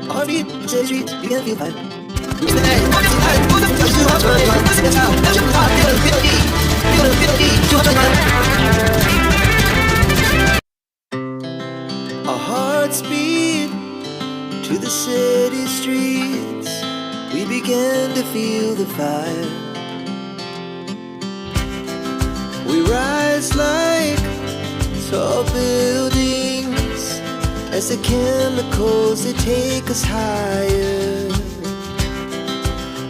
Heartbeat, steady streets, you can feel fine. Our hearts beat to the city streets. We began to feel the fire. We rise like tall buildings as the chemicals they take us higher.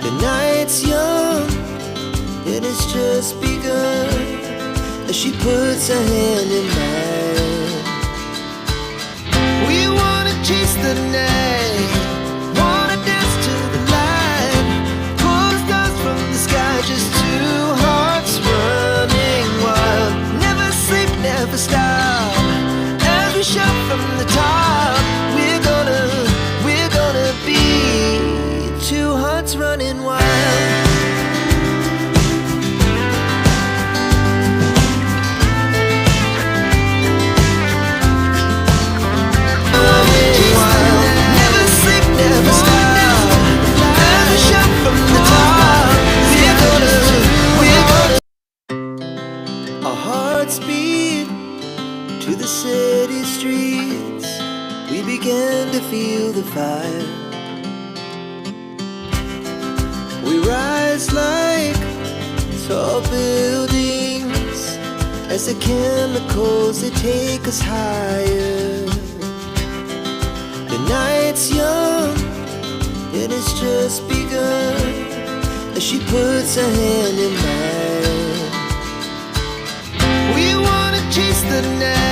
The night's young, it has just begun as she puts her hand in mine. We wanna chase the night, wanna dance to the light, pull the stars from the sky, just two hearts running wild. Never sleep, never stop, as we shout from the top. We're gonna be two hearts running wild. Speed to the city streets, we began to feel the fire. We rise like tall buildings as the chemicals they take us higher. The night's young, it has just begun as she puts her hand in mine. We wanna chase the night.